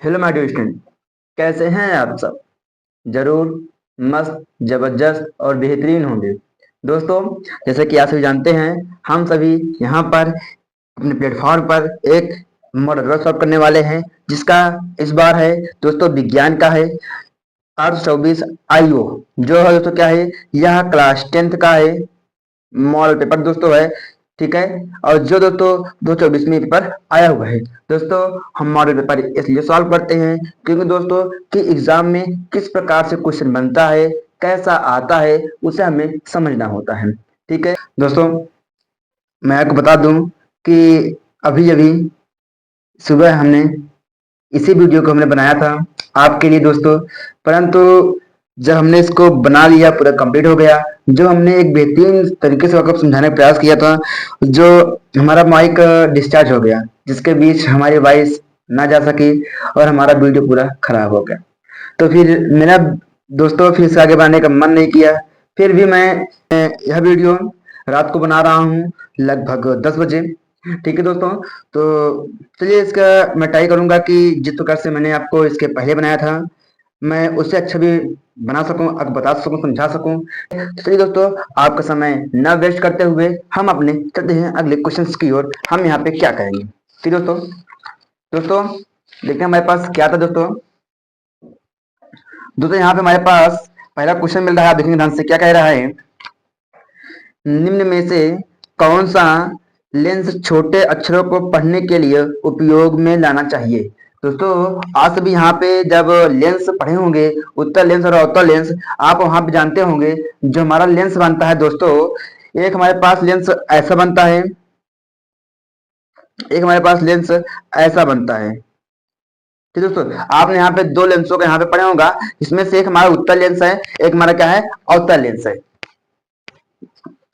Hello my dear student, कैसे हैं आप सब। जरूर मस्त, जबरदस्त और बेहतरीन होंगे। दोस्तों, जैसे कि आप सभी जानते हैं, हम सभी यहाँ पर अपने प्लेटफॉर्म पर एक मॉडल सॉल्व करने वाले हैं, जिसका इस बार है दोस्तों विज्ञान का है। 824 आईओ जो है दोस्तों क्या है, यह क्लास 10th का है, मॉडल पेपर दोस्तों है। ठीक है। और जो दोस्तों 2024 में पेपर आया हुआ है दोस्तों, हम मॉडल पेपर इसलिए सॉल्व करते हैं क्योंकि दोस्तों कि एग्जाम में किस प्रकार से क्वेश्चन बनता है, कैसा आता है, उसे हमें समझना होता है। ठीक है दोस्तों, मैं आपको बता दूं कि अभी अभी सुबह हमने इसी वीडियो को हमने बनाया था आपके लिए दोस्तों, परंतु जब हमने इसको बना लिया, पूरा कंप्लीट हो गया, जो हमने एक बेहतरीन तरीके से आपको समझाने का प्रयास किया था, जो हमारा माइक डिस्चार्ज हो गया, जिसके बीच हमारी वॉइस ना जा सकी और हमारा वीडियो पूरा खराब हो गया। तो फिर मेरा दोस्तों फिर से आगे बढ़ने का मन नहीं किया। फिर भी मैं यह वीडियो रात को बना रहा हूँ, लगभग 10 बजे। ठीक है दोस्तों, तो चलिए इसका मैं ट्राई करूंगा कि जिस प्रकार से मैंने आपको इसके पहले बनाया था, मैं उससे अच्छा भी बना सकूं, आपको बता सकूं, समझा सकूं। तो चलिए दोस्तों, आपका समय न वेस्ट करते हुए हम अपने चलते हैं अगले क्वेश्चंस की ओर। हम यहाँ पे क्या करेंगे, ठीक दोस्तों। दोस्तों देखते हैं हमारे पास क्या था दोस्तों। दोस्तों यहाँ पे हमारे पास पहला क्वेश्चन मिल रहा है, आप देखेंगे ध्यान से क्या कह रहा है। निम्न में से कौन सा लेंस छोटे अक्षरों को पढ़ने के लिए उपयोग में लाना चाहिए। दोस्तों आज सभी यहाँ पे जब लेंस पढ़े होंगे, उत्तल लेंस और अवतल लेंस, आप वहां पे जानते होंगे जो हमारा लेंस बनता है दोस्तों, एक हमारे पास लेंस ऐसा बनता है, एक हमारे पास लेंस ऐसा बनता है। ठीक है दोस्तों, आपने यहाँ पे दो लेंसों का यहाँ पे पढ़ा होगा, इसमें से एक हमारा उत्तल लेंस है, एक हमारा क्या है, अवतल लेंस है।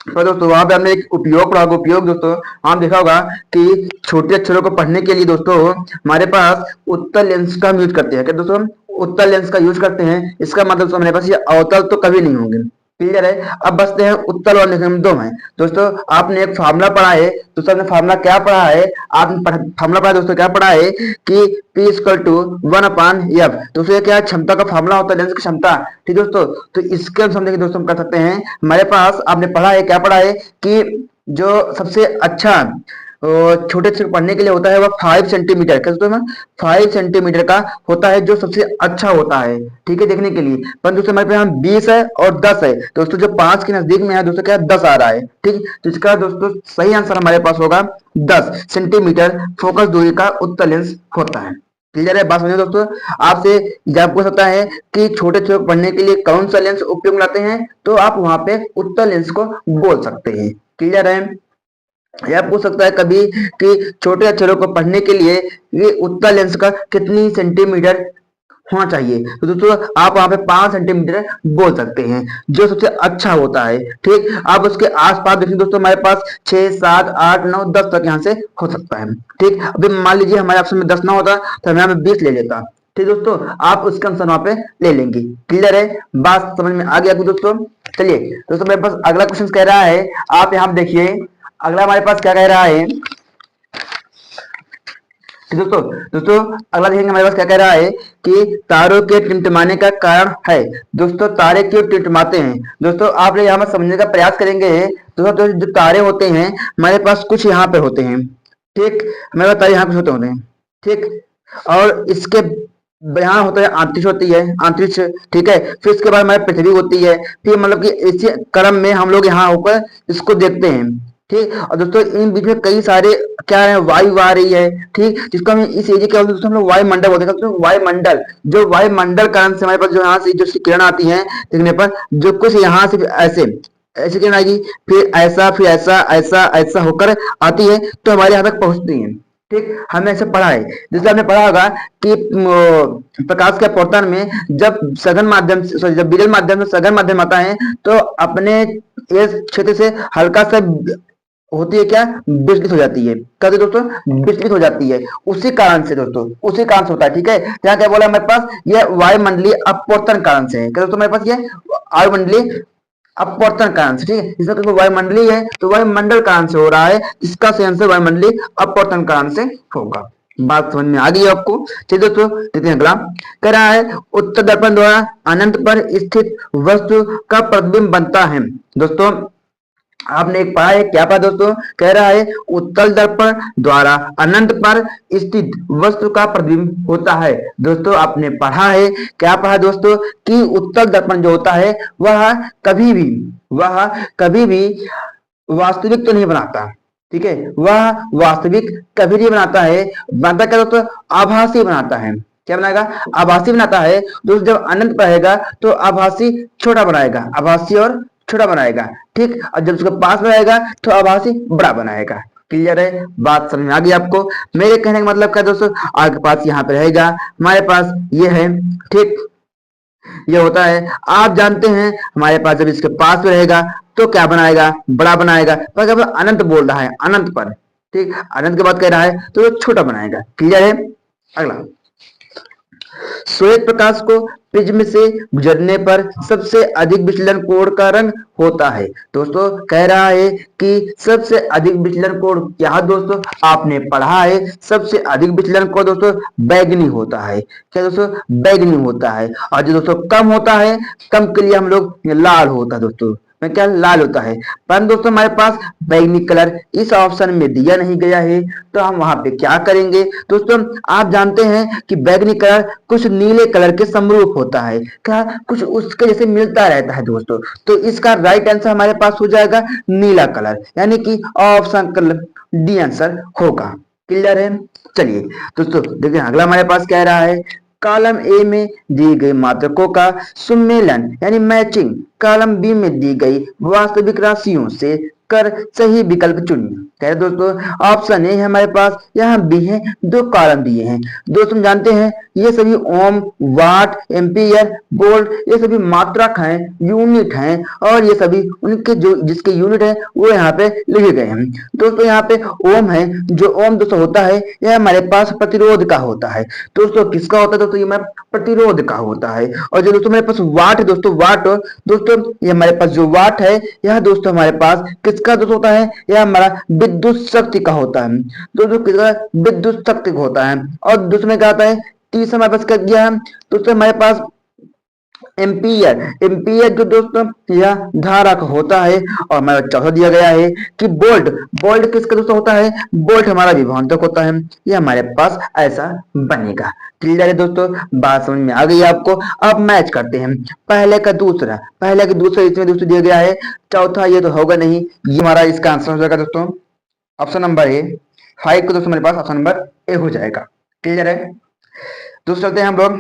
तो दोस्तों वहां पे हमने एक उपयोग पढ़ा होगा, उपयोग दोस्तों हम देखा होगा कि छोटे अक्षरों को पढ़ने के लिए दोस्तों हमारे पास उत्तल लेंस का हम यूज करते हैं। क्या दोस्तों, हम उत्तल लेंस का यूज करते हैं, इसका मतलब दोस्तों हमारे पास ये अवतल तो कभी नहीं होंगे। क्लियर है। अब बचते हैं उत्तल और निगम दो में। दोस्तों आपने एक फार्मूला पढ़ा है, दोस्तों आपने फार्मूला क्या पढ़ा है, आपने फार्मूला पढ़ा दोस्तों, क्या पढ़ा है कि P इक्वल टू 1/F। दोस्तों ये क्या है, क्षमता का फार्मूला होता है, लेंस की क्षमता। ठीक है दोस्तों, तो इसके अनुसार देखिए दोस्तों हम कर सकते हैं। हमारे पास आपने पढ़ा है, क्या पढ़ा है कि जो सबसे अच्छा छोटे अक्षर पढ़ने के लिए होता है वह 5 सेंटीमीटर का, दोस्तों 5 सेंटीमीटर का होता है, जो सबसे अच्छा होता है। ठीक है, देखने के लिए। पर दोस्तों हमारे पास 20 है और 10 है दोस्तों, जो 5 के नजदीक में है दोस्तों क्या है, 10 आ रहा है। ठीक, तो इसका दोस्तों सही आंसर हमारे पास होगा 10 सेंटीमीटर फोकस दूरी का उत्तल लेंस होता है। क्लियर है, बात समझो दोस्तों। आपसे जब पूछ सकता है कि छोटे छोटे पढ़ने के लिए कौन सा लेंस उपयोग में लाते हैं, तो आप वहां पे उत्तल लेंस को बोल सकते हैं। क्लियर है। यह पूछ सकता है कभी कि छोटे अक्षरों को पढ़ने के लिए ये उत्तल लेंस का कितनी सेंटीमीटर होना चाहिए, तो दोस्तों आप वहां पे 5 सेंटीमीटर बोल सकते हैं, जो सबसे अच्छा होता है। ठीक, आप उसके आसपास देखिए दोस्तों, हमारे पास 6 7 8 9 10 तक यहाँ से हो सकता है। ठीक, अभी मान लीजिए हमारे ऑप्शन में 10 ना होता तो मैं यहाँ पे 20 ले लेता। ठीक दोस्तों, आप उसके अनुसार वहां पे ले लेंगे। क्लियर है, बात समझ में आ गया दोस्तों। चलिए दोस्तों, मेरे पास अगला क्वेश्चन कह रहा है, आप यहाँ देखिए अगला हमारे पास क्या कह रहा है। दोस्तों दोस्तों अगला देखेंगे हमारे पास क्या कह रहा है कि तारों के टिमटिमाने का कारण है। दोस्तों तारे क्यों टिमटिमाते हैं, दोस्तों आप यहाँ पर समझने का प्रयास करेंगे। दोस्तों जो तारे होते हैं हमारे पास कुछ यहाँ पे होते हैं। ठीक, हमारे पास तारे यहाँ कुछ होते हैं। ठीक, और इसके यहाँ होता है अंतरिक्ष होती है, अंतरिक्ष। ठीक है, फिर इसके बाद हमारी पृथ्वी होती है, फिर मतलब कि इसी क्रम में हम लोग यहाँ होकर इसको देखते हैं। ठीक, और दोस्तों इन बीच में कई सारे क्या है, वायु आ रही है। ठीक, जिसको हम इस एरिया क्या बोलते हैं दोस्तों, हम लोग वायुमंडल बोलते हैं। दोस्तों वायुमंडल, जो वायुमंडल कारण से हमारे पास जो यहाँ से जो किरण आती है देखने पर, जो कुछ यहाँ से ऐसे ऐसे किरण आएगी, फिर ऐसा, फिर ऐसा, ऐसा ऐसा होकर आती है, तो हमारे यहाँ तक पहुंचती है। ठीक, हमने ऐसे पढ़ा है, जैसे आपने पढ़ा होगा कि प्रकाश के अपवर्तन में जब सघन माध्यम से, सॉरी जब विरल माध्यम से सघन माध्यम आता है, तो अपने इस क्षेत्र से हल्का सा होती है क्या, विचलित हो जाती है। क्या होती है दोस्तों, विचलित हो जाती है। उसी कारण से दोस्तों, उसी कारण से होता है। ठीक है, यहाँ क्या बोला हमारे पास, यह वायुमंडलीय अपवर्तन कारण से है। क्या दोस्तों, हमारे पास ये वायुमंडलीय अपवर्तन कारण से। ठीक है, इसका क्योंकि वायुमंडलीय है तो वायुमंडल कारण से हो रहा है, इसका सही आंसर वायुमंडलीय अपवर्तन कारण से होगा। बात समझ में आ गई आपको? चलिए दोस्तों देखते हैं अगला। कह रहा है उत्तल दर्पण द्वारा अनंत पर स्थित वस्तु का प्रतिबिंब बनता है। दोस्तों आपने एक पढ़ा है, क्या पढ़ा दोस्तों? कह रहा है उत्तल दर्पण द्वारा अनंत पर स्थित वस्तु का प्रतिबिंब होता है। दोस्तों आपने पढ़ा है, क्या पढ़ा दोस्तों? कि उत्तल दर्पण जो होता है वह कभी भी वास्तविक तो नहीं बनाता, ठीक है, वह वास्तविक कभी नहीं बनाता है। बनता क्या दोस्तों? आभासी बनाता है। क्या बनाएगा? आभासी बनाता है। दोस्तों जब अनंत पर रहेगा तो आभासी छोटा बनाएगा, आभासी और छोटा बनाएगा, ठीक। और जब उसके पास में रहेगा तो आभासी बड़ा बनाएगा। क्लियर है? बात समझ में आ गई आपको? मेरे कहने का मतलब क्या दोस्तों? आपके पास यहाँ पे रहेगा, हमारे पास ये है, ठीक, ये होता है। आप जानते हैं हमारे पास जब इसके पास में रहेगा तो क्या बनाएगा? बड़ा बनाएगा। पर अगर अनंत बोल रहा है, अनंत पर, ठीक, अनंत के बाद कह रहा है तो वो छोटा बनाएगा। क्लियर है? अगला, श्वेत प्रकाश को प्रिज्म से गुजरने पर सबसे अधिक विचलन कोण का रंग होता है। दोस्तों कह रहा है कि सबसे अधिक विचलन कोण क्या दोस्तों? आपने पढ़ा है सबसे अधिक विचलन कोण दोस्तों बैगनी होता है। क्या दोस्तों? बैगनी होता है। और जो दोस्तों कम होता है, कम के लिए हम लोग लाल होता है दोस्तों, में क्या लाल होता है। पर दोस्तों हमारे पास बैगनी कलर इस ऑप्शन में दिया नहीं गया है, तो हम वहां पे क्या करेंगे दोस्तों? आप जानते हैं कि बैगनी कलर कुछ नीले कलर के समरूप होता है, क्या कुछ उसके जैसे मिलता रहता है दोस्तों। तो इसका राइट आंसर हमारे पास हो जाएगा नीला कलर, यानी कि ऑप्शन कलर डी आंसर होगा। क्लियर है? चलिए दोस्तों देखिए अगला हमारे पास कह रहा है कॉलम ए में दी गई मात्रकों का सुमेलन यानी मैचिंग कॉलम बी में दी गई वास्तविक राशियों से कर सही विकल्प चुनिए। कह दोस्तों ऑप्शन ए है हमारे पास, यहाँ बी है, दो कॉलम दिए हैं। दोस्तों जानते हैं ये सभी ओम, वाट, एम्पियर, वोल्ट ये सभी मात्रक हैं, यूनिट हैं, और ये सभी उनके जो जिसके यूनिट है वो यहाँ पे लिखे गए हैं। दोस्तों यहाँ पे ओम है, जो ओम दोस्तों होता है यह हमारे पास प्रतिरोध का होता है। दोस्तों किसका होता है दोस्तों? ये हमारे प्रतिरोध का होता है। और जो दोस्तों हमारे पास वाट है दोस्तों, वाट दोस्तों ये हमारे पास जो वाट है यह दोस्तों हमारे पास किसका दोस्तों होता है? यह हमारा विद्युत शक्ति का होता है। दोस्तों किसका? विद्युत शक्ति का होता है। और दूसरे में क्या आता है? तीसरा हमारे पास क्या दिया है दोस्तों? हमारे पास एम्पियर, एम्पियर जो दोस्तों यह धारा का होता है। और हमारा चौथा दिया गया है कि बोल्ट, बोल्ट किसका दोस्तों होता है? बोल्ट हमारा विभवांतक होता है। यह हमारे पास ऐसा बनेगा। क्लियर है दोस्तों? बात समझ में आ गई आपको? अब मैच करते हैं पहले का दूसरा, पहले का दूसरा इसमें दोस्तों दिया गया है, चौथा ये तो होगा नहीं, ये हमारा इसका आंसर हो जाएगा दोस्तों ऑप्शन नंबर ए। 5 को दोस्तों हमारे पास ऑप्शन नंबर ए हो जाएगा। क्लियर है? दोस्तों चलते हैं हम लोग,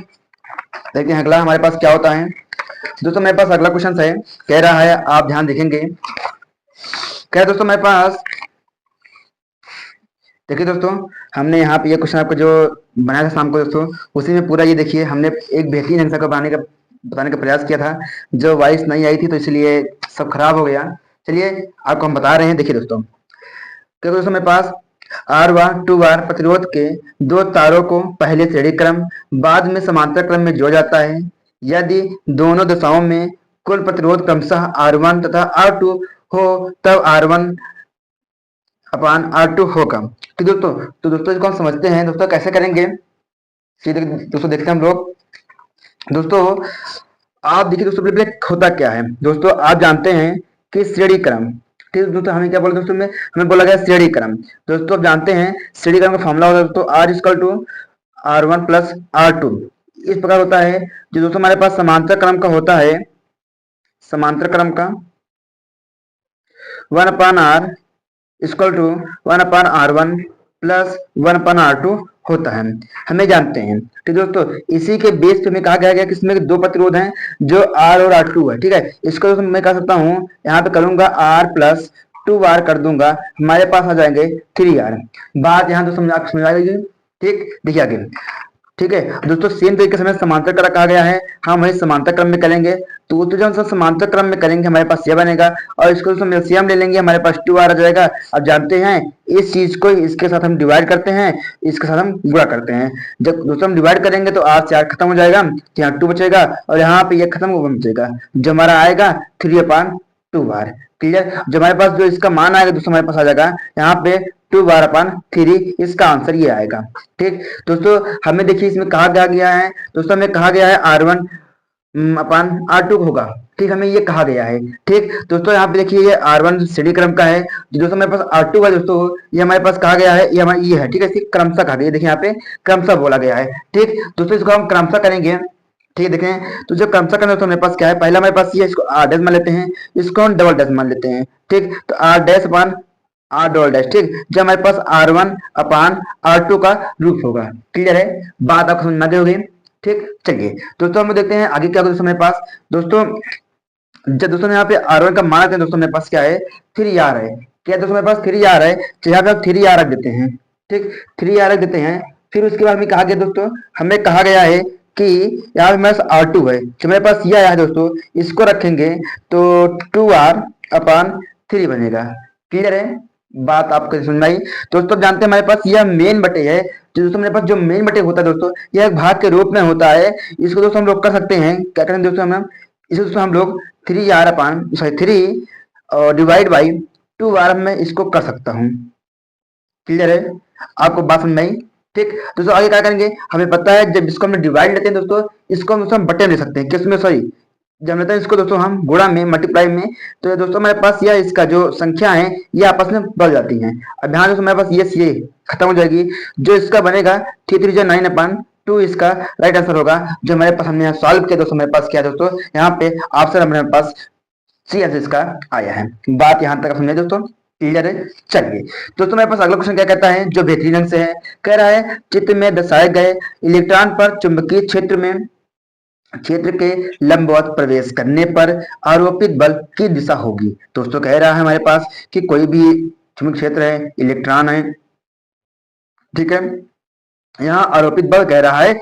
देखते हैं अगला हमारे पास क्या होता है। दोस्तों मेरे पास अगला क्वेश्चन है, कह रहा है आप ध्यान देखेंगे, क्या दोस्तों मेरे पास देखिए दोस्तों हमने यहाँ पे ये क्वेश्चन आपको जो बनाया था शाम को दोस्तों, उसी में पूरा ये देखिए हमने एक बेहतरीन आंसर को बताने का प्रयास किया था। जो वॉइस नहीं आई थी तो इसलिए सब खराब हो गया। चलिए आपको हम बता रहे हैं, देखिए दोस्तों क्या दोस्तों मेरे पास R1 2R प्रतिरोध के दो तारों को पहले श्रेणी क्रम बाद में समांतर क्रम में जोड़ा जाता है। यदि दोनों दिशाओं में कुल प्रतिरोध क्रमशः R1 तथा R2 हो तब R1 अपान R2 होगा। तो दोस्तों इसको हम समझते हैं दोस्तों कैसे करेंगे। सीधे दोस्तों देखते हैं हम लोग। दोस्तों आप देखिए दोस्तों होता क्या है दोस्तों, आप जानते हैं कि श्रेणी क्रम, ठीक है दोस्तों, हमें क्या बोला दोस्तों में हमें बोला गया श्रेणी क्रम। दोस्तों आप जानते हैं श्रेणी क्रम का फॉर्मूला होता है दोस्तों R equal to R1 plus R2। इस प्रकार होता है। जो दोस्तों हमारे पास समांतर क्रम का होता है, समांतर क्रम का 1 upon R equal to 1 upon R1 plus 1 upon R2 होता है, हमें जानते हैं। ठीक है दोस्तों, इसी के बेस पे हमें कहा गया कि इसमें दो प्रतिरोध हैं जो R और R2 है। ठीक है, इसको दोस्तों मैं कह सकता हूँ यहाँ पे करूंगा R प्लस 2R कर दूंगा, हमारे पास आ जाएंगे 3R। बात यहाँ दोस्तों समझ आ गई? ठीक, देखिए आगे। ठीक है दोस्तों, सेम तरीके से हमें समांतर क्रम कहा गया है, हम वही समांतर क्रम में करेंगे। तो जब हम समांतर क्रम में करेंगे हमारे पास यह बनेगा, और इसको दोस्तों एलसीएम ले लेंगे, हमारे पास 2R आ जाएगा। अब जानते हैं इस चीज को इसके साथ हम डिवाइड करते हैं, इसके साथ हम गुणा करते हैं। जब दोस्तों हम डिवाइड करेंगे तो R से R खत्म हो जाएगा, तो यहाँ 2 बचेगा, और यहाँ पे ये खत्म बचेगा, जो हमारा आएगा 3 अपान 2 बार। क्लियर। जो हमारे पास जो इसका मान आएगा दोस्तों हमारे पास आ जाएगा यहाँ पे 2 बार अपन 3, इसका आंसर ये आएगा। ठीक दोस्तों, हमें देखिए इसमें कहा गया है दोस्तों, हमें कहा गया है R1 अपान R2 होगा। ठीक, हमें ये कहा गया है। ठीक दोस्तों, यहाँ पे देखिए ये R1 श्रेणी क्रम का है, जो दोस्तों हमारे पास R2 है दोस्तों, ये हमारे पास कहा गया है, ये हमारा ये है। ठीक है, इसे क्रमशः कहा गया, देखिए यहाँ पे क्रमशः बोला गया है। ठीक दोस्तों, इसको हम क्रमशः करेंगे। ठीक देखें तो जो क्रमशः करना दोस्तों हमारे पास क्या है, पहला हमारे पास ये, इसको R डैश मान लेते हैं, इसको हम डबल डैश मान लेते हैं। ठीक, तो R डैश अपान R डबल डैश। ठीक, जो हमारे पास R1 अपान R2 का रूप होगा। क्लियर है, बात आपको समझ में आ गई होगी। ठीक, चलिए दोस्तों हम देखते हैं आगे क्या होगा दोस्तों हमारे पास। दोस्तों जब दोस्तों यहाँ पे R1 का मान आते हैं दोस्तों हमारे पास क्या है, 3R है। क्या दोस्तों हमारे पास 3R है, तो यहाँ पे आप 3R रख देते हैं। ठीक, 3R रख देते हैं। फिर उसके बाद हमें कहा गया दोस्तों, हमें कहा गया है कि यहाँ पे हमारे पास R2 है, जो मेरे पास ये आया है दोस्तों, इसको रखेंगे तो 2R अपान 3 बनेगा। क्लियर है, बात आपको समझ में आई। दोस्तों जानते हैं हमारे पास यह मेन बटे है, जो दोस्तों मेरे पास जो मेन बटे होता है दोस्तों, यह एक भाग के रूप में होता है। इसको दोस्तों हम लोग कर सकते हैं, क्या करें दोस्तों, हम इसे दोस्तों हम लोग 3R अपान 3 और डिवाइड बाई 2R में इसको कर सकता हूँ। क्लियर है, आपको बात समझ में आई। ठीक दोस्तों, आगे क्या करेंगे, हमें पता है जब इसको हम डिवाइड लेते हैं दोस्तों, इसको हम दोस्तों बटे ले सकते हैं, किसमें, सॉरी जब लेते हैं इसको दोस्तों हम गुणा में, मल्टीप्लाई में, तो दोस्तों हमारे पास यह इसका जो संख्या है ये आपस में बढ़ जाती हैं। अब यहाँ दोस्तों हमारे पास ये खत्म हो जाएगी, जो इसका बनेगा 3 9 2 इसका राइट आंसर होगा। जो हमारे पास हमने यहाँ सॉल्व किया दोस्तों, हमारे पास क्या है दोस्तों, यहाँ पे ऑप्शन हमारे पास सी आंसर इसका आया है। बात यहाँ तक समझे दोस्तों, क्लियर है। चलिए दोस्तों मेरे पास अगला क्वेश्चन क्या कहता है, जो बेहतरीन ढंग से है, कह रहा है चित्र में दर्शाए गए इलेक्ट्रॉन पर चुंबकीय क्षेत्र के लंबवत प्रवेश करने पर आरोपित बल की दिशा होगी। दोस्तों कह रहा है हमारे पास कि कोई भी चुंबकीय क्षेत्र है, इलेक्ट्रॉन है, ठीक है, यहाँ आरोपित बल कह रहा है।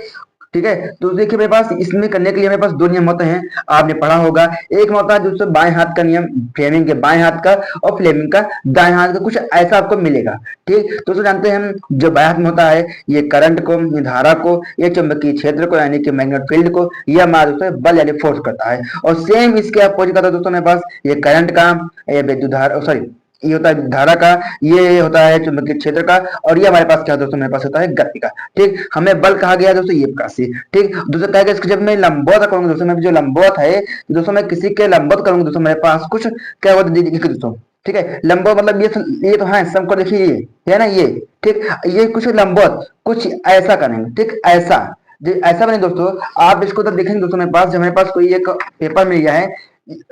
ठीक है, तो देखिए मेरे पास इसमें करने के लिए मेरे पास 2 नियम होते हैं, आपने पढ़ा होगा। एक होता है दोस्तों बाएं हाथ का नियम, फ्लेमिंग के बाएं हाथ का, और फ्लेमिंग का दाएं हाथ का, कुछ ऐसा आपको मिलेगा। ठीक दोस्तों, जानते हैं हम जो बाएं हाथ में होता है, ये करंट को, ये धारा को, ये चुंबकीय क्षेत्र को यानी कि मैग्नेटिक फील्ड को, यह हमारा दोस्तों बल यानी फोर्स करता है। और सेम इसके अपोजिट का दोस्तों मेरे पास ये करंट का, ये विद्युत धारा, सॉरी ये होता है धारा का, ये होता है चुंबकीय क्षेत्र का, और ये हमारे पास क्या दोस्तों मेरे पास होता है गति का। ठीक, हमें बल कहा गया दोस्तों ये प्रकार से। ठीक दोस्तों कहेगा इसको जब मैं लंबवत करूंगा दोस्तों, मैं जो लंबवत है दोस्तों, मैं किसी के लंबवत करूंगा दोस्तों, मेरे पास कुछ क्या होता है दोस्तों। ठीक है, लंबवत मतलब ये तो है सबको, देखिए ये है ना, ये ठीक, ये कुछ लंबवत कुछ ऐसा करेंगे। ठीक, ऐसा बने दोस्तों, आप इसको तो देखेंगे दोस्तों मेरे पास, जब मेरे पास कोई एक पेपर मिल गया है,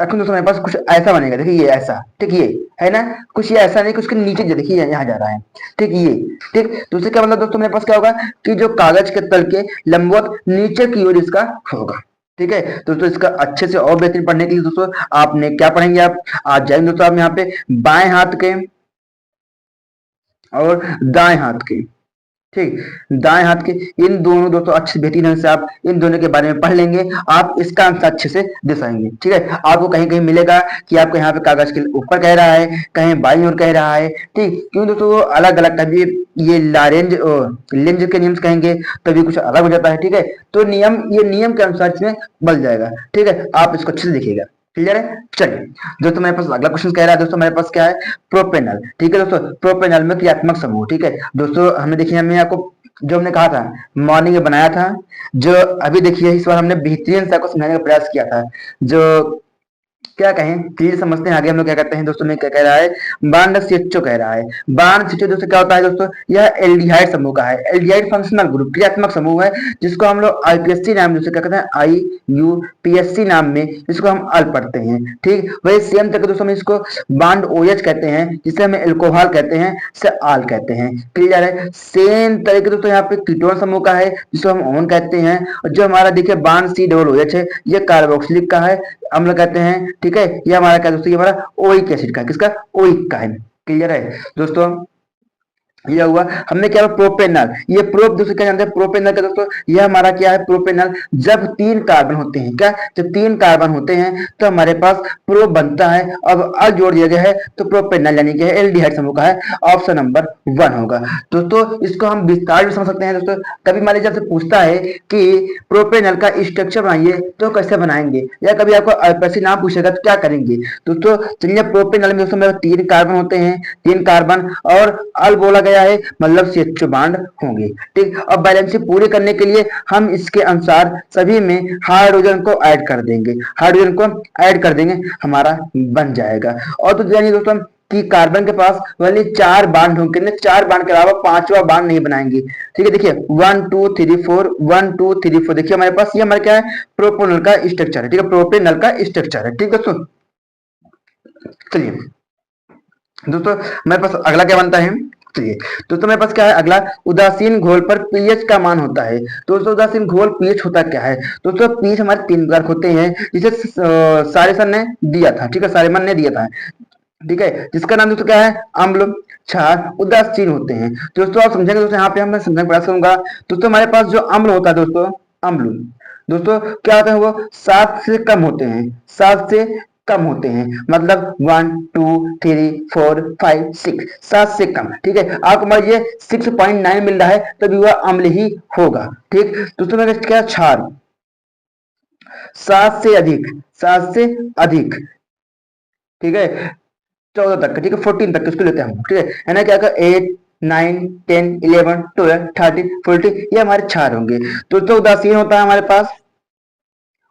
रखो दोस्तों मेरे पास कुछ ऐसा बनेगा, देखिए ये ऐसा, ठीक, ये है ना, कुछ ये ऐसा नहीं कि उसके नीचे देखिए यहाँ जा रहा है। ठीक, ये ठीक, तो उससे क्या मतलब दोस्तों मेरे पास क्या होगा कि जो कागज के तल के लंबवत नीचे की ओर इसका होगा। ठीक है दोस्तों, इसका अच्छे से और बेहतरीन पढ़ने के लिए दोस्तों आपने क्या पढ़ेंगे, आप आज जाएंगे दोस्तों, आप यहाँ पे बाएं हाथ के और दाएं हाथ के, ठीक, दाएं हाथ के इन दोनों दोस्तों अच्छे बेहतरीन ढंग से आप इन दोनों के बारे में पढ़ लेंगे, आप इसका आंसर अच्छे से दे पाएंगे। ठीक है, आपको कहीं कहीं मिलेगा कि आपको यहाँ पे कागज के ऊपर कह रहा है, कहीं बाईं ओर कह रहा है। ठीक, क्यों दोस्तों वो अलग अलग टाइप, ये लारेंज लेंज के नियम कहेंगे तभी कुछ अलग हो जाता है। ठीक है, तो ये नियम के अनुसार इसमें बल जाएगा। ठीक है, आप इसको अच्छे से देखिएगा। क्लियर है, चलिए दोस्तों मेरे पास अगला क्वेश्चन कह रहा है दोस्तों, मेरे पास क्या है, प्रोपेनल। ठीक है दोस्तों, प्रोपेनल में क्रियात्मक समूह। ठीक है दोस्तों, हमने देखिए, हमने आपको जो हमने कहा था मॉर्निंग में बनाया था, जो अभी देखिए इस बार हमने बेहतरीन सा को समझाने का प्रयास किया था, जो क्या कहें क्लियर समझते हैं। आगे हम लोग क्या कहते हैं दोस्तों, में क्या कह रहा है, बांड सीएचओ कह रहा है। बांड सीएचओ दोस्तों क्या होता है दोस्तों, यह एल्डिहाइड समूह का है, एल्डिहाइड फंक्शनल ग्रुप क्रियात्मक समूह है, जिसको हम लोग आईपीएससी नाम जैसे क्या कहते हैं, IUPAC नाम में इसको हम अल पढ़ते हैं। ठीक, वही सेम तरीके दोस्तों में इसको बांड OH कहते हैं, जिसे हम एल्कोहल कहते हैं, से आल कहते हैं। क्लियर है, सेम तरीके दोस्तों यहाँ पे कीटोन समूह का है, जिसको हम ओन कहते हैं, और जो हमारा देखिए बांड COOH है, ये कार्बोक्सिलिक का है, अम्ल कहते हैं। ठीक है, ये हमारा क्या दोस्तों, ये हमारा ओइक एसिड का है, किसका, ओइक का है। क्लियर है दोस्तों, ये हुआ हमने क्या प्रोपेनल। ये दोस्तों क्या जानते हैं प्रोपेनल का दोस्तों, ये हमारा क्या है प्रोपेनल। जब तीन कार्बन होते हैं, क्या जब तीन कार्बन होते हैं तो हमारे पास प्रो बनता है। अब अल जोड़ दिया गया है तो प्रोपेनल यानी कि एल्डिहाइड समूह का है। ऑप्शन नंबर 1 होगा दोस्तों। इसको हम विस्तार भी समझ सकते हैं दोस्तों। कभी मान लीजिए आपसे पूछता है कि प्रोपेनल का स्ट्रक्चर बनाइए तो कैसे बनाएंगे, या कभी आपको अल्पसी नाम पूछेगा तो क्या करेंगे दोस्तों। चलिए प्रोपेनल में दोस्तों मेरे तीन कार्बन होते हैं, तीन कार्बन और अल बोला गया है मतलब CH2 बांड होंगे। ठीक, अब बैलेंसी पूरी करने के लिए हम इसके अनुसार सभी में हाइड्रोजन को ऐड कर देंगे, हाइड्रोजन को ऐड कर देंगे, हमारा बन जाएगा। और तो जानिए दोस्तों कि कार्बन के पास वाले चार बांड होंगे, चार बांड के अलावा पांचवा बांड नहीं बनाएंगे। ठीक है, देखिए 1 2 3 4 1 2 3 4 देखिए हमारे पास ये हमारा क्या है प्रोपेनल का स्ट्रक्चर है। ठीक है, प्रोपेनल का स्ट्रक्चर है। ठीक है दोस्तों, चलिए दोस्तों मेरे पास अगला क्या बनता है। चलिए दोस्तों मेरे पास क्या है अगला, उदासीन घोल पर पीएच का मान होता है। दोस्तों उदासीन घोल पीएच होता क्या है दोस्तों। पीएच हमारे तीन प्रकार होते हैं जिसे सारिसन ने दिया था। ठीक है, सारिमन ने दिया था। ठीक है, जिसका नाम दोस्तों क्या है अम्ल, क्षार, उदासीन होते हैं। दोस्तों आप समझेंगे दोस्तों, यहाँ पे हम समझने का प्रयास करूंगा। दोस्तों हमारे पास जो अम्ल होता है दोस्तों, अम्ल दोस्तों क्या होते हैं वो 7 से कम होते हैं, 7 से कम होते हैं मतलब 1 2 3 4 5 6, 7 से कम। ठीक है, आपको मान लीजिए 6.9 मिल रहा है तभी वह अम्ल ही होगा। ठीक दोस्तों मेरे क्या क्षार 7 से अधिक, 7 से अधिक। ठीक है 14 तक, ठीक है 14 तक इसको लेते हैं हम। ठीक है, है ना, क्या 8 9 10 11 12 13 14 ये हमारे क्षार होंगे। दोस्तों उदासीन होता है हमारे पास,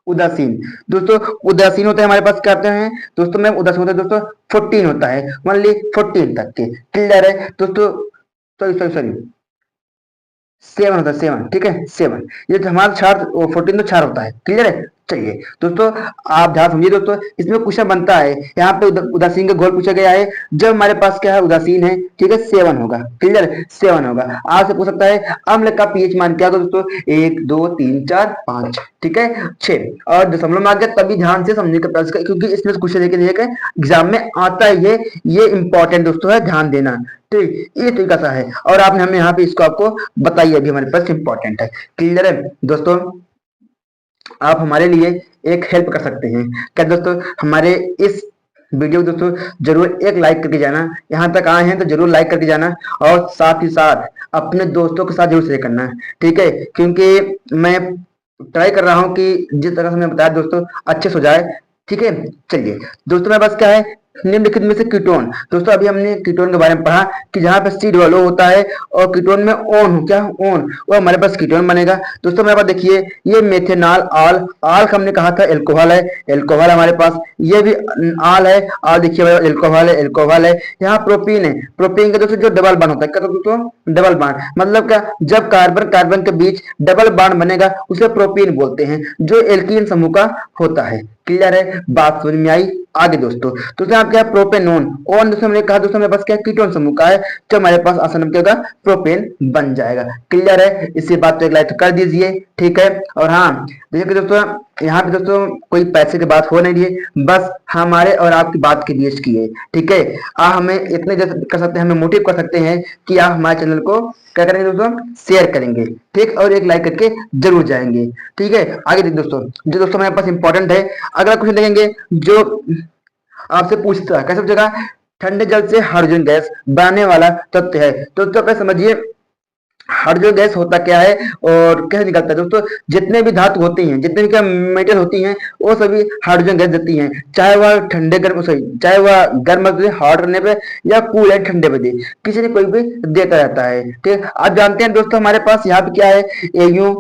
उदासीन दोस्तों उदासीन होते हैं हमारे पास क्या हैं दोस्तों में उदासीन होता है दोस्तों 14 होता है, मान ली 14 तक के। क्लियर है दोस्तों, सॉरी सॉरी सॉरी 7 होता है 7। ठीक है 7, ये तो हमारा क्षार 14 तो क्षार होता है। क्लियर है, चलिए दोस्तों आप ध्यान समझिए दोस्तों, इसमें क्वेश्चन बनता है यहाँ पे उदासीन का घोल पूछा गया है। जब हमारे पास क्या है उदासीन है, ठीक है 7 होगा। क्लियर, 7 होगा। आपसे पूछ सकता है अम्ल का पीएच मान क्या होगा दोस्तों, 1 2 3 4 5, ठीक है 6 और दशमलव में आ गया तभी ध्यान से समझने का प्रयास करें क्योंकि इसमें क्वेश्चन लेके एग्जाम में आता है। ये इंपॉर्टेंट दोस्तों है, ध्यान देना। ठीक, ये तरीका सा है और आपने हमें यहाँ पे इसको आपको बताइए अभी हमारे पास इंपॉर्टेंट है। क्लियर है दोस्तों, आप हमारे लिए एक हेल्प कर सकते हैं क्या दोस्तों, हमारे इस वीडियो को दोस्तों जरूर एक लाइक करके जाना। यहाँ तक आए हैं तो जरूर लाइक करके जाना और साथ ही साथ अपने दोस्तों के साथ जरूर शेयर करना। ठीक है, क्योंकि मैं ट्राई कर रहा हूँ कि जिस तरह से मैं बताया दोस्तों अच्छे से हो जाए। ठीक है, चलिए दोस्तों मेरे पास क्या है निम्नलिखित में से कीटोन। दोस्तों अभी हमने कीटोन के बारे में पढ़ा कि जहां पे सी डबल ओ होता है और कीटोन में ओन क्या ओन, वो हमारे पास कीटोन बनेगा। दोस्तों मेरे पास देखिए ये मेथेनॉल आल, आल का हमने कहा था एल्कोहल है, एल्कोहल हमारे पास, ये भी आल है, आल देखिए एल्कोहल है, एल्कोहल है। यहाँ प्रोपीन है, प्रोपीन का दोस्तों जो डबल बांड होता है क्या दोस्तों डबल बांड, मतलब क्या जब कार्बन कार्बन के बीच डबल बांड बनेगा उसे प्रोपीन बोलते हैं जो एल्कीन समूह का होता है। क्लियर है, बात समझ में आई। आगे दोस्तों यहाँ क्या प्रोपेनोन, ओन दोस्तों मैंने कहा दोस्तों मेरे पास क्या कीटोन समूह का है तो हमारे पास आसान नंबर क्या होगा प्रोपेन बन जाएगा। क्लियर है, इसी बात पे एक लाइक कर दीजिए। ठीक है, और हाँ देखिए दोस्तों यहाँ पे दोस्तों कोई पैसे की बात हो नहीं रही है, बस हमारे और आपकी बात के बीच की है। ठीक है, आप हमें इतने कर सकते हैं, हमें मोटिव कर सकते हैं कि आप हमारे चैनल को क्या करेंगे दोस्तों शेयर करेंगे। ठीक, और एक लाइक करके जरूर जाएंगे। ठीक है, आगे देखिए दोस्तों जो दोस्तों मेरे पास इंपॉर्टेंट है अगला क्वेश्चन देखेंगे जो आपसे पूछता है कैसे जगह ठंडे जल से हाइड्रोजन गैस बनाने वाला तत्व है। तो पहले समझिए हाइड्रोजन गैस होता क्या है और कैसे निकलता है। दोस्तों जितने भी धातु होती हैं, जितने भी क्या मेटल होती हैं वो सभी हाइड्रोजन गैस देती हैं, चाहे वह ठंडे गर्म सॉरी चाहे वह गर्म हॉट रहने पे या कूल है ठंडे पे दे, किसी ने कोई भी देता रहता है। ठीक, आप जानते हैं दोस्तों हमारे पास यहाँ पे क्या है एयू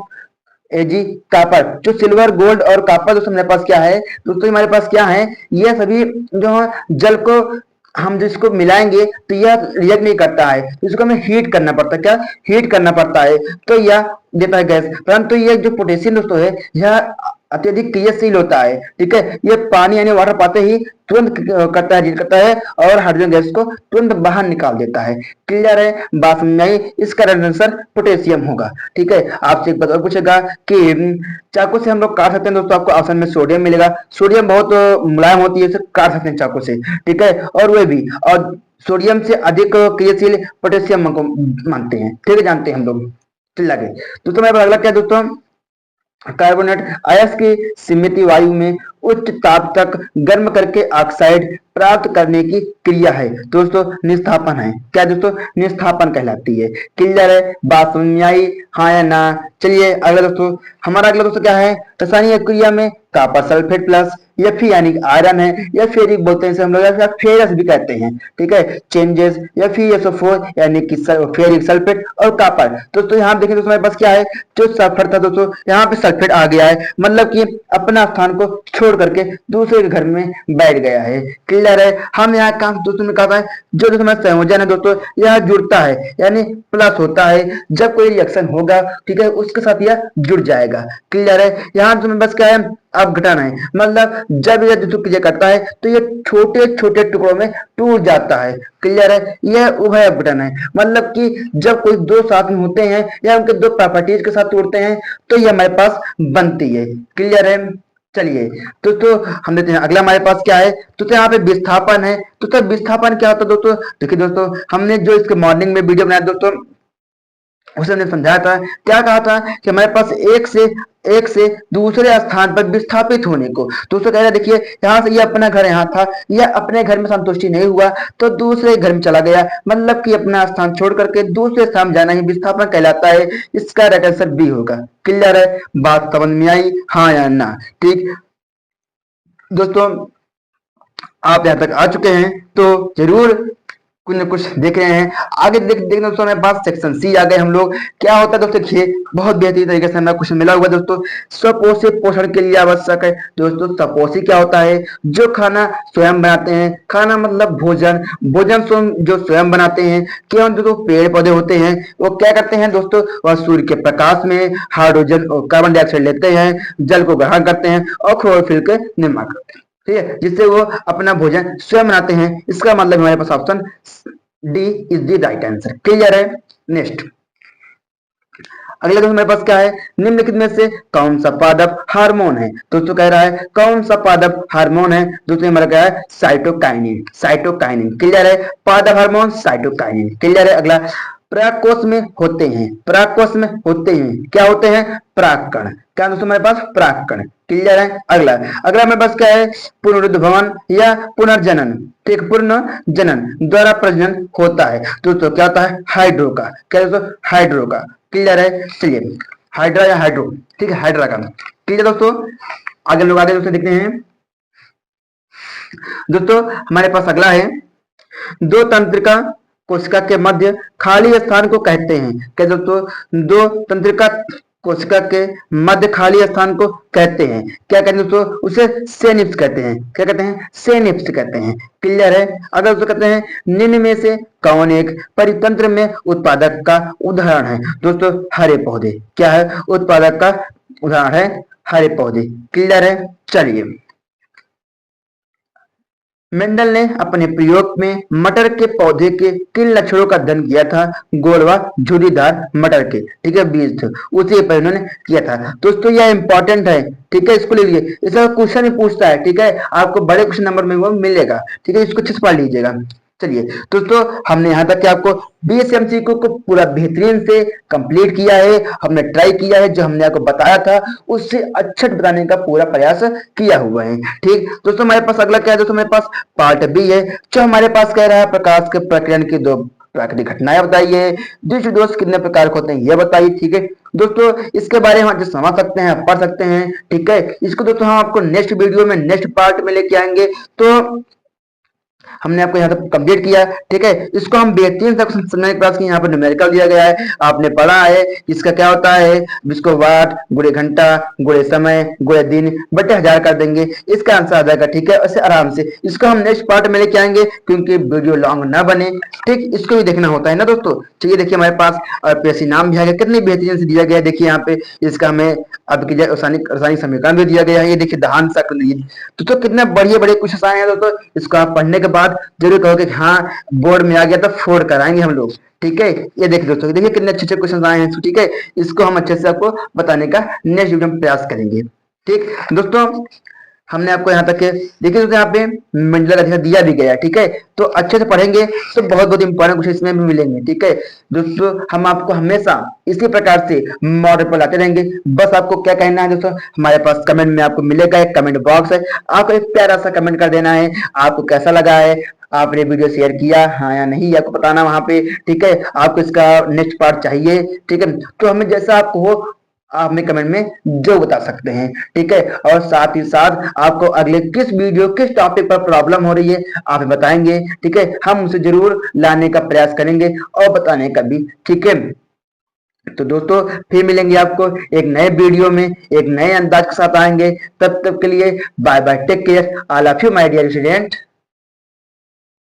एजी कापर, जो सिल्वर गोल्ड और कापर दोस्तों मेरे पास क्या है दोस्तों हमारे पास क्या है ये सभी जो जल को हम जिसको मिलाएंगे तो यह रिएक्ट नहीं करता है, तो इसको हमें हीट करना पड़ता है, क्या हीट करना पड़ता है तो यह देता है गैस। परंतु ये जो पोटेशियम दोस्तों है यह अत्यधिक क्रियाशील होता है। ठीक है, ये पानी यानी वाटर पाते ही तुरंत करता है करता है और हाइड्रोजन गैस को तुरंत बाहर निकाल देता है। क्लियर है, बात समझ में आई। इसका आंसर पोटेशियम होगा। ठीक है, आपसे एक बात और पूछेगा कि चाकू से हम लोग काट सकते हैं दोस्तों, आपको ऑप्शन में सोडियम मिलेगा। सोडियम बहुत मुलायम होती है, इसे काट सकते हैं चाकू से। ठीक है, और वे भी और सोडियम से अधिक क्रियाशील पोटेशियम को मानते हैं, ठीक है, जानते हैं हम लोग। चलिए आगे दोस्तों, मेरे पास अगला क्या है दोस्तों, कार्बोनेट अयस्क की सीमित वायु में उच्च ताप तक गर्म करके ऑक्साइड प्राप्त करने की क्रिया है दोस्तों, निस्थापन है। क्या दोस्तों, निस्थापन कहलाती है। क्लियर है, बात समझ में आई, हाँ या ना। चलिए अगला दोस्तों, हमारा अगला दोस्तों क्या है, रासायनिक क्रिया में कॉपर सल्फेट प्लस Fe यानी कि आयरन है, या फेरिक बोलते हैं इसे हम लोग, या फेरस भी कहते हैं, ठीक है, चेंजेस FeSO4 यानी कि फेरिक सल्फेट और कॉपर। दोस्तों यहाँ देखें दोस्तों, हमारे पास क्या है, जो सल्फर था दोस्तों, यहाँ पे सल्फेट आ गया है, मतलब कि अपना स्थान को छोड़ करके दूसरे के घर में बैठ गया है। क्लियर है, हम यहाँ काम दोस्तों में कहा है, जो दोस्तों हमारा संयोजन है दोस्तों, यह जुड़ता है यानी प्लस होता है, जब कोई रिएक्शन होगा, ठीक है, उसके साथ यह जुड़ जाएगा। क्लियर है, यहाँ तुम्हें बस क्या है, अपघटन है, मतलब जब यह क्रिया करता है तो ये छोटे छोटे टुकड़ों में टूट जाता है। क्लियर है, यह उभय अपघटन है, मतलब कि जब कोई दो साथ में होते हैं या उनके दो प्रॉपर्टीज के साथ टूटते हैं तो ये हमारे पास बनती है। क्लियर है, चलिए दोस्तों हम देखते हैं अगला हमारे पास क्या है, तो यहाँ पे विस्थापन है। तो विस्थापन क्या होता है दोस्तों, देखिए दोस्तों, हमने जो इसके मॉर्निंग में वीडियो बनाया दोस्तों, उसने समझाया था, क्या कहा था कि हमारे पास एक से दूसरे स्थान पर विस्थापित होने को। दोस्तों कह रहे देखिए, यहाँ से ये अपना घर यहाँ था, यह अपने घर में संतुष्टि नहीं हुआ तो दूसरे घर में चला गया, मतलब कि अपना स्थान छोड़ करके दूसरे स्थान जाना ही विस्थापन कहलाता है। इसका राइट आंसर बी होगा। क्लियर है, बात समझ में आई, हाँ या ना। ठीक दोस्तों, आप यहाँ तक आ चुके हैं तो जरूर कुछ न कुछ देख रहे हैं। आगे देखने दोस्तों, हमारे पास सेक्शन सी आ गए हम लोग। क्या होता है दोस्तों, देखिए बहुत बेहतरीन तरीके से हमें क्वेश्चन मिला हुआ दोस्तों, स्वपोषी पोषण के लिए आवश्यक है। दोस्तों स्वपोषी क्या होता है, जो खाना स्वयं बनाते हैं, खाना मतलब भोजन, भोजन जो स्वयं बनाते हैं, केवल जो पेड़ पौधे होते हैं वो क्या करते हैं दोस्तों, वह सूर्य के प्रकाश में हाइड्रोजन और कार्बन डाइऑक्साइड लेते हैं, जल को ग्रहण करते हैं और क्लोरोफिल के निर्माण करते हैं, ठीक है, जिससे वो अपना भोजन स्वयं बनाते हैं। इसका मतलब हमारे पास option D is the right answer. Clear है, नेक्स्ट अगला क्वेश्चन हमारे पास क्या है, निम्नलिखित में से कौन सा पादप हार्मोन है। दोस्तों कह रहा है कौन सा पादप हार्मोन है, दोस्तों हमारा क्या है, साइटोकाइनिन, साइटोकाइनिन। क्लियर है, पादप हार्मोन साइटोकाइनिन। क्लियर है, अगला परागकोश में होते हैं, परागकोश में होते हैं, क्या होते हैं, परागकण। क्या दोस्तों हमारे पास परागकण। क्लियर है, अगला अगला हमारे पास क्या है, पुनरुद्भवन या पुनर्जनन, ठीक, पुनर्जनन द्वारा प्रजनन होता है। दोस्तों क्या होता है, हाइड्रो का। क्या दोस्तों, हाइड्रो का। क्लियर है, चलिए हाइड्रा या हाइड्रो, ठीक है, हाइड्रा का। क्लियर दोस्तों, आगे लोग आगे दोस्तों देखते हैं। दोस्तों हमारे पास अगला है, दो तंत्रिका कोशिका के मध्य खाली स्थान को कहते हैं। क्या दोस्तों, दो तंत्रिका कोशिका के मध्य खाली स्थान को कहते हैं, क्या कहते हैं दोस्तों, उसे सेनिप्स कहते हैं। क्या कहते हैं, सेनिप्स कहते हैं। क्लियर है, अगर दोस्तों कहते हैं निम्न में से कौन एक परितंत्र में उत्पादक का उदाहरण है। दोस्तों हरे पौधे, क्या है, उत्पादक का उदाहरण है हरे पौधे। क्लियर है, चलिए मेंडल ने अपने प्रयोग में मटर के पौधे के किन लक्षणों का अध्ययन किया था, गोल व झुर्रीदार मटर के, ठीक है, बीज थे, उसी पर इन्होंने किया था। दोस्तों यह इंपॉर्टेंट है, ठीक है, इसको लीजिए, इसका क्वेश्चन ही पूछता है, ठीक है, आपको बड़े क्वेश्चन नंबर में वो मिलेगा, ठीक है, इसको अच्छे से पढ़ लीजिएगा। चलिए दोस्तों, हमने यहाँ तक कि आपको BSMCQ को पूरा बेहतरीन से कंप्लीट किया है, हमने ट्राई किया है, जो हमने आपको बताया था उससे अच्छा बताने का पूरा प्रयास किया हुआ है। ठीक दोस्तों, हमारे पास अगला क्या है दोस्तों, हमारे पास पार्ट बी है, जो हमारे पास कह रहा है प्रकाश के प्रकीर्णन की दो प्राकृतिक घटनाएं बताइए, दृश्य दोष कितने प्रकार के होते हैं ये बताइए। ठीक है दोस्तों, इसके बारे में हम समझ सकते हैं, पढ़ सकते हैं, ठीक है, इसको दोस्तों हम आपको नेक्स्ट वीडियो में नेक्स्ट पार्ट में लेके आएंगे। तो हमने आपको यहाँ तक कंप्लीट किया, ठीक है, इसको हम बेहतरीन तक समझने के बाद यहाँ पर न्यूमेरिकल दिया गया है, आपने पढ़ा है इसका क्या होता है, जिसको वाट गुणे घंटा गुणे समय गुणे दिन बटे 1000 कर देंगे, इसका आंसर आ जाएगा। ठीक है, ऐसे आराम से इसको हम नेक्स्ट पार्ट में लेके आएंगे, क्योंकि वीडियो लॉन्ग ना बने, ठीक, इसको भी देखना होता है ना दोस्तों। चलिए देखिए, हमारे पास RPSC नाम भी आ गया, कितनी बेहतरीन से दिया गया है, देखिए यहाँ पे इसका हमें अब की रासायनिक समीकरण भी दिया गया है, ये देखिए दहान तो कितने बढ़िया बड़े क्वेश्चन आए हैं दोस्तों, इसको आप पढ़ने के बाद जरूर कहोगे कि हाँ बोर्ड में आ गया तो फोड़ कराएंगे हम लोग। ठीक है, ये देखिए दोस्तों, देखिए कितने अच्छे अच्छे क्वेश्चन आए हैं, ठीक है, इसको हम अच्छे से आपको बताने का नेक्स्ट वीडियो में प्रयास करेंगे। ठीक दोस्तों, हमने आपको यहाँ तक के देखिए दोस्तों यहाँ पे मंडला का दिया भी गया, ठीक है। तो अच्छे से पढ़ेंगे तो बहुत बहुत इंपॉर्टेंट क्वेश्चन इसमें भी मिलेंगे, ठीक है दोस्तों। हम आपको हमेशा इसी प्रकार से मॉडल पर लाते रहेंगे। बस आपको क्या कहना है दोस्तों, हमारे पास कमेंट में आपको मिलेगा एक कमेंट बॉक्स है, आपको एक प्यारा सा कमेंट कर देना है, आपको कैसा लगा है, आपने वीडियो शेयर किया हाँ या नहीं, आपको बताना वहां पे, ठीक है। आपको इसका नेक्स्ट पार्ट चाहिए, ठीक है, तो हमें जैसा आपको हो आप हमें कमेंट में जो बता सकते हैं, ठीक है। और साथ ही साथ आपको अगले किस वीडियो किस टॉपिक पर प्रॉब्लम हो रही है आप हमें बताएंगे, ठीक है। हम उसे जरूर लाने का प्रयास करेंगे और बताने का भी, ठीक है। तो दोस्तों फिर मिलेंगे आपको एक नए वीडियो में, एक नए अंदाज के साथ आएंगे। तब तक के लिए bye bye, take care, I love you my dear student.